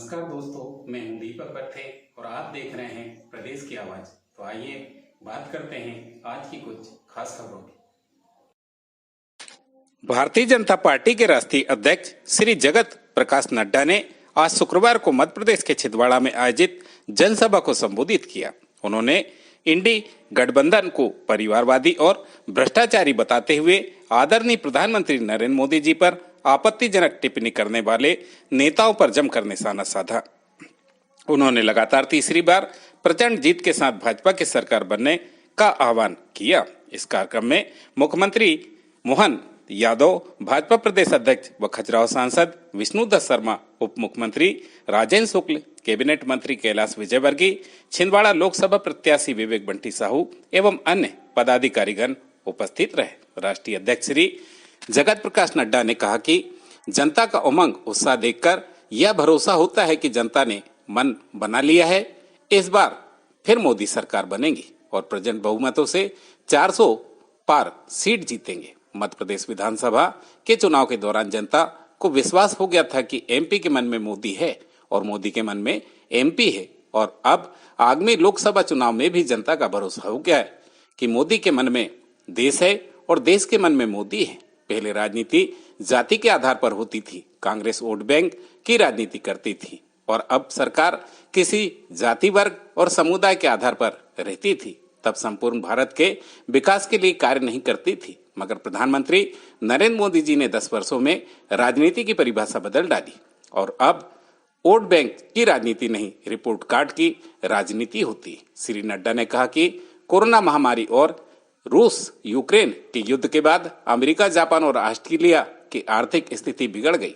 नमस्कार दोस्तों, मैं हूं दीपक पत्थे और आप देख रहे हैं प्रदेश की आवाज। तो आइए बात करते हैं आज की कुछ खास खबरों की। भारतीय जनता पार्टी के राष्ट्रीय अध्यक्ष श्री जगत प्रकाश नड्डा ने आज शुक्रवार को मध्य प्रदेश के छिंदवाड़ा में आयोजित जनसभा को संबोधित किया। उन्होंने इंडी गठबंधन को परिवारवादी और भ्रष्टाचारी बताते हुए आदरणीय प्रधानमंत्री नरेंद्र मोदी जी पर आपत्तिजनक टिप्पणी करने वाले नेताओं पर जमकर निशाना साधा। उन्होंने लगातार तीसरी बार प्रचंड जीत के साथ भाजपा की सरकार बनने का आह्वान किया। इस कार्यक्रम में मुख्यमंत्री मोहन यादव, भाजपा प्रदेश अध्यक्ष व खजुराहो सांसद विष्णुदत्त शर्मा, उप मुख्यमंत्री राजेंद्र शुक्ल, कैबिनेट मंत्री कैलाश विजयवर्गीय, छिंदवाड़ा लोकसभा प्रत्याशी विवेक बंटी साहू एवं अन्य पदाधिकारीगण उपस्थित रहे। राष्ट्रीय अध्यक्ष श्री जगत प्रकाश नड्डा ने कहा कि जनता का उमंग उत्साह देखकर यह भरोसा होता है कि जनता ने मन बना लिया है, इस बार फिर मोदी सरकार बनेगी और प्रचंड बहुमतों से 400 पार सीट जीतेंगे। मध्य प्रदेश विधानसभा के चुनाव के दौरान जनता को विश्वास हो गया था कि एमपी के मन में मोदी है और मोदी के मन में एमपी है, और अब आगामी लोकसभा चुनाव में भी जनता का भरोसा हो गया है कि मोदी के मन में देश है और देश के मन में मोदी है। पहले राजनीति जाति के आधार पर होती थी, कांग्रेस वोट बैंक की राजनीति करती थी, और अब सरकार किसी जाति वर्ग और समुदाय के आधार पर रहती थी। तब संपूर्ण भारत के विकास के लिए कार्य नहीं करती थी, मगर प्रधानमंत्री नरेंद्र मोदी जी ने 10 वर्षों में राजनीति की परिभाषा बदल डाली और अब वोट बैंक की राजनीति नहीं, रिपोर्ट कार्ड की राजनीति होती है। श्री नड्डा ने कहा कि कोरोना महामारी और रूस यूक्रेन के युद्ध के बाद अमेरिका, जापान और ऑस्ट्रेलिया की आर्थिक स्थिति बिगड़ गई।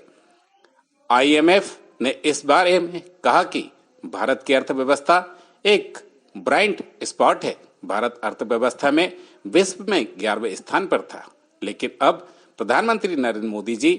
आईएमएफ ने इस बारे में कहा कि भारत की अर्थव्यवस्था एक ब्राइट स्पॉट है। भारत अर्थव्यवस्था में विश्व में 11वें स्थान पर था, लेकिन अब प्रधानमंत्री नरेंद्र मोदी जी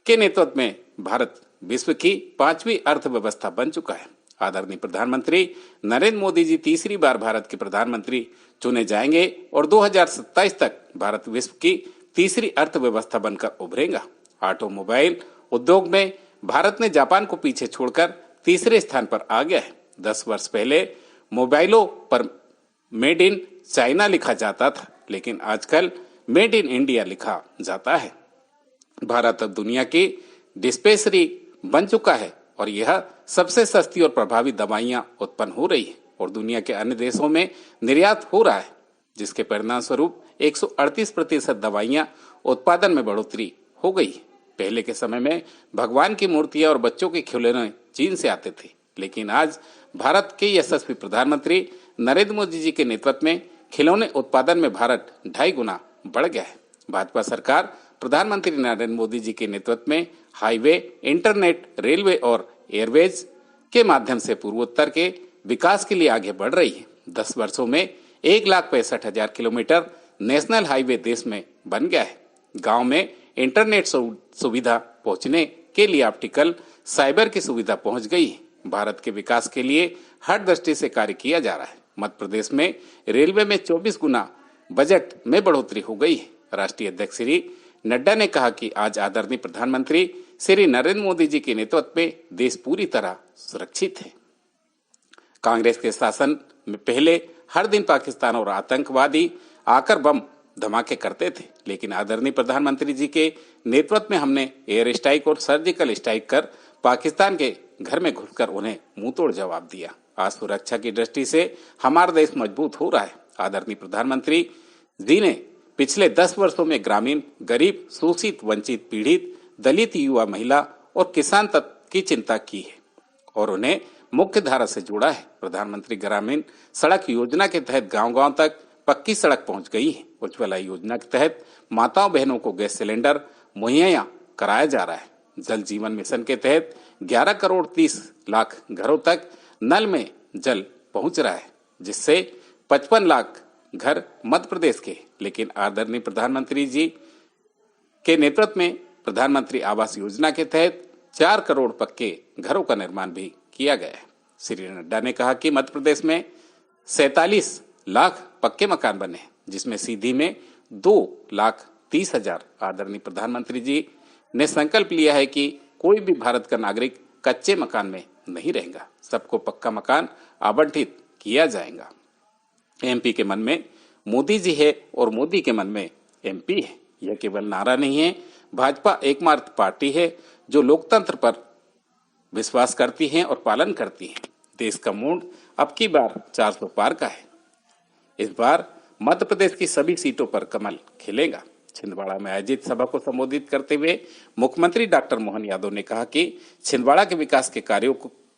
के नेतृत्व में भारत विश्व की 5वीं अर्थव्यवस्था बन चुका है। आदरणीय प्रधानमंत्री नरेंद्र मोदी जी तीसरी बार भारत के प्रधानमंत्री चुने जाएंगे और 2027 तक भारत विश्व की तीसरी अर्थव्यवस्था बनकर उभरेगा। ऑटोमोबाइल उद्योग में भारत ने जापान को पीछे छोड़कर तीसरे स्थान पर आ गया है। 10 वर्ष पहले मोबाइलों पर मेड इन चाइना लिखा जाता था, लेकिन आजकल मेड इन इंडिया लिखा जाता है। भारत अब दुनिया की डिस्पेंसरी बन चुका है और यह सबसे सस्ती और प्रभावी दवाइयां उत्पन्न हो रही है और दुनिया के अन्य देशों में निर्यात हो रहा है, जिसके परिणाम स्वरूप 138% दवाइयां उत्पादन में बढ़ोतरी हो गई। पहले के समय में भगवान की मूर्तियां और बच्चों के खिलौने चीन से आते थे, लेकिन आज भारत के यशस्वी प्रधानमंत्री नरेंद्र मोदी जी के नेतृत्व में खिलौने उत्पादन में भारत 2.5 गुना बढ़ गया है। भाजपा सरकार प्रधानमंत्री नरेंद्र मोदी जी के नेतृत्व में हाईवे, इंटरनेट, रेलवे और एयरवेज के माध्यम से पूर्वोत्तर के विकास के लिए आगे बढ़ रही है। 10 वर्षों में 1,65,000 किलोमीटर नेशनल हाईवे देश में बन गया है। गांव में इंटरनेट सुविधा पहुंचने के लिए ऑप्टिकल साइबर की सुविधा पहुंच गई है। भारत के विकास के लिए हर दृष्टि से कार्य किया जा रहा है। मध्य प्रदेश में रेलवे में 24 गुना बजट में बढ़ोतरी हो गई है। राष्ट्रीय अध्यक्ष श्री नड्डा ने कहा कि आज आदरणीय प्रधानमंत्री श्री नरेंद्र मोदी जी के नेतृत्व में देश पूरी तरह सुरक्षित है। कांग्रेस के शासन में पहले हर दिन पाकिस्तान और आतंकवादी आकर बम धमाके करते थे, लेकिन आदरणीय प्रधानमंत्री जी के नेतृत्व में हमने एयर स्ट्राइक और सर्जिकल स्ट्राइक कर पाकिस्तान के घर में घुसकर उन्हें मुंहतोड़ जवाब दिया। आज सुरक्षा की दृष्टि से हमारा देश मजबूत हो रहा है। आदरणीय प्रधानमंत्री जी ने पिछले 10 वर्षों में ग्रामीण, गरीब, शोषित, वंचित, पीड़ित, दलित, युवा, महिला और किसान तक की चिंता की है और उन्हें मुख्य धारा से जोड़ा है। प्रधानमंत्री ग्रामीण सड़क योजना के तहत गांव-गांव तक पक्की सड़क पहुंच गई है। उज्ज्वला योजना के तहत माताओं बहनों को गैस सिलेंडर मुहैया कराया जा रहा है। जल जीवन मिशन के तहत 11 करोड़ 30 लाख घरों तक नल में जल पहुंच रहा है, जिससे 55 लाख घर मध्य प्रदेश के। लेकिन आदरणीय प्रधानमंत्री जी के नेतृत्व में प्रधानमंत्री आवास योजना के तहत 4 करोड़ पक्के घरों का निर्माण भी किया गया है। श्री नड्डा ने कहा कि मध्य प्रदेश में 47 लाख पक्के मकान बने, जिसमें सीधी में 2,30,000। आदरणीय प्रधानमंत्री जी ने संकल्प लिया है कि कोई भी भारत का नागरिक कच्चे मकान में नहीं रहेगा, सबको पक्का मकान आवंटित किया जाएगा। एमपी के मन में मोदी जी है और मोदी के मन में एमपी है। यह केवल नारा नहीं है, भाजपा एकमात्र पार्टी है जो लोकतंत्र पर विश्वास करती है और पालन करती है। देश का मूड अब की बार 400 पार का है। इस बार मध्य प्रदेश की सभी सीटों पर कमल खिलेगा। छिंदवाड़ा में आयोजित सभा को संबोधित करते हुए मुख्यमंत्री डॉक्टर मोहन यादव ने कहा कि छिंदवाड़ा के विकास के कार्यों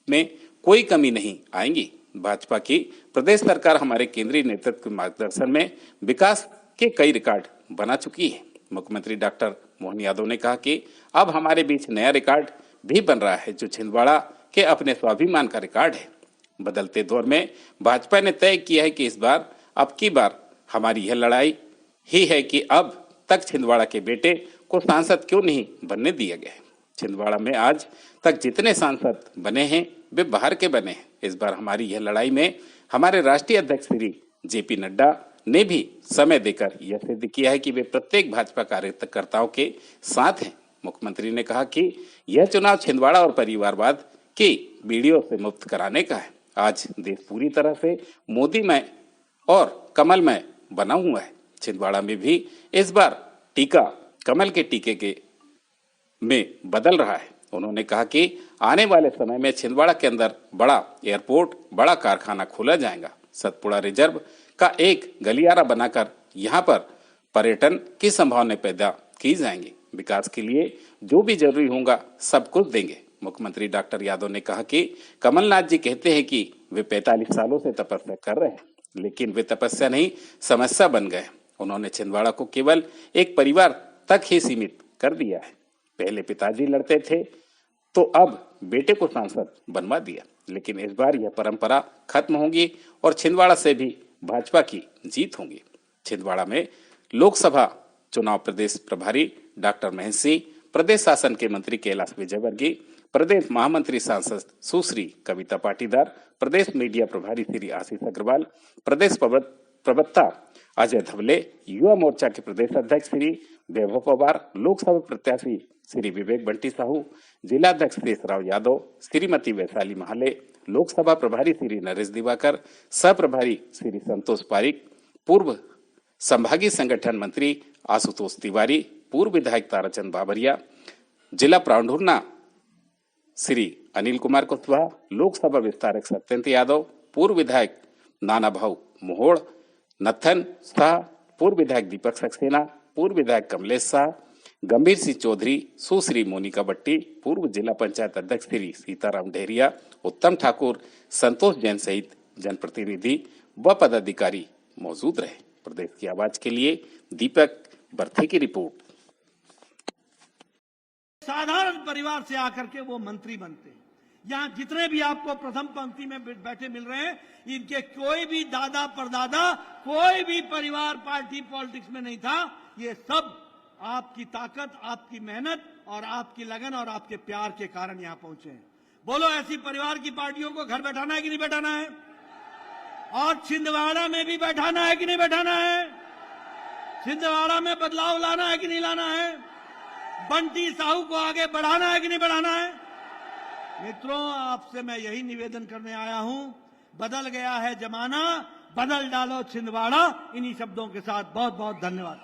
में कोई कमी नहीं आएगी। भाजपा की प्रदेश सरकार हमारे केंद्रीय नेतृत्व के मार्गदर्शन में विकास के कई रिकॉर्ड बना चुकी है। मुख्यमंत्री डॉक्टर मोहन यादव ने कहा कि अब हमारे बीच नया रिकॉर्ड भी बन रहा है, जो छिंदवाड़ा के अपने स्वाभिमान का रिकॉर्ड है। बदलते दौर में भाजपा ने तय किया है कि इस बार अब की बार हमारी यह लड़ाई ही है कि अब तक छिंदवाड़ा के बेटे को सांसद क्यों नहीं बनने दिया गया। छिंदवाड़ा में आज तक जितने सांसद बने हैं वे बाहर के बने हैं। इस बार हमारी यह लड़ाई में हमारे राष्ट्रीय अध्यक्ष श्री जेपी नड्डा ने भी समय देकर यह सिद्ध किया है कि वे प्रत्येक भाजपा कार्यकर्ताओं के साथ हैं। मुख्यमंत्री ने कहा कि यह चुनाव छिंदवाड़ा और परिवारवाद की बीड़ियों से मुक्त कराने का है। आज देश पूरी तरह से मोदीमय और कमलमय बना हुआ है। छिंदवाड़ा में भी इस बार टीका कमल के टीके के में बदल रहा है। उन्होंने कहा कि आने वाले समय में छिंदवाड़ा के अंदर बड़ा एयरपोर्ट, बड़ा कारखाना खोला जाएगा। सतपुड़ा रिजर्व का एक गलियारा बनाकर यहाँ पर पर्यटन की संभावनाएं पैदा की जाएंगी। विकास के लिए जो भी जरूरी होगा सब कुछ देंगे। मुख्यमंत्री डॉक्टर यादव ने कहा कि कमलनाथ जी कहते हैं कि वे 45 सालों से तपस्या कर रहे हैं, लेकिन वे तपस्या नहीं समस्या बन गए। उन्होंने छिंदवाड़ा को केवल एक परिवार तक ही सीमित कर दिया है। पहले पिताजी लड़ते थे तो अब बेटे को सांसद बनवा दिया, लेकिन इस बार यह परंपरा खत्म होगी और छिंदवाड़ा से भी भाजपा की जीत होगी। छिंदवाड़ा में लोकसभा चुनाव प्रदेश प्रभारी डॉक्टर महेश सिंह, प्रदेश शासन के मंत्री कैलाश विजयवर्गीय, प्रदेश महामंत्री सांसद सुश्री कविता पाटीदार, प्रदेश मीडिया प्रभारी श्री आशीष अग्रवाल, प्रदेश प्रवक्ता अजय धवले, युवा मोर्चा के प्रदेश अध्यक्ष श्री वैभव पवार, लोकसभा प्रत्याशी श्री विवेक बंटी साहू, जिला अध्यक्ष शेषराव यादव, श्रीमती वैशाली महाले, लोकसभा प्रभारी श्री नरेश दिवाकर, सह प्रभारी श्री संतोष पारिक, पूर्व संभागीय संगठन मंत्री आशुतोष तिवारी, पूर्व विधायक ताराचंद बाबरिया, जिला प्रावधुना श्री अनिल कुमार कुशवाहा, लोकसभा विस्तारक सत्येंद्र यादव, पूर्व विधायक नाना भाऊ मोहोड़, नथन शाह, पूर्व विधायक दीपक सक्सेना, पूर्व विधायक कमलेश शाह, गंभीर सिंह चौधरी, सुश्री मोनिका भट्टी, पूर्व जिला पंचायत अध्यक्ष श्री सीताराम डेहरिया, उत्तम ठाकुर, संतोष जैन सहित जनप्रतिनिधि व पदाधिकारी मौजूद रहे। प्रदेश की आवाज के लिए दीपक बर्थे की रिपोर्ट। साधारण परिवार से आकर के वो मंत्री बनते हैं। यहाँ जितने भी आपको प्रथम पंक्ति में बैठे मिल रहे हैं, इनके कोई भी दादा परदादा, कोई भी परिवार पार्टी पॉलिटिक्स में नहीं था। ये सब आपकी ताकत, आपकी मेहनत और आपकी लगन और आपके प्यार के कारण यहाँ पहुंचे हैं। बोलो, ऐसी परिवार की पार्टियों को घर बैठाना है कि नहीं बैठाना है? और छिंदवाड़ा में भी बैठाना है कि नहीं बैठाना है? छिंदवाड़ा में बदलाव लाना है कि नहीं लाना है? बंटी साहू को आगे बढ़ाना है कि नहीं बढ़ाना है? मित्रों, आपसे मैं यही निवेदन करने आया हूं। बदल गया है जमाना, बदल डालो छिंदवाड़ा। इन्हीं शब्दों के साथ बहुत बहुत धन्यवाद।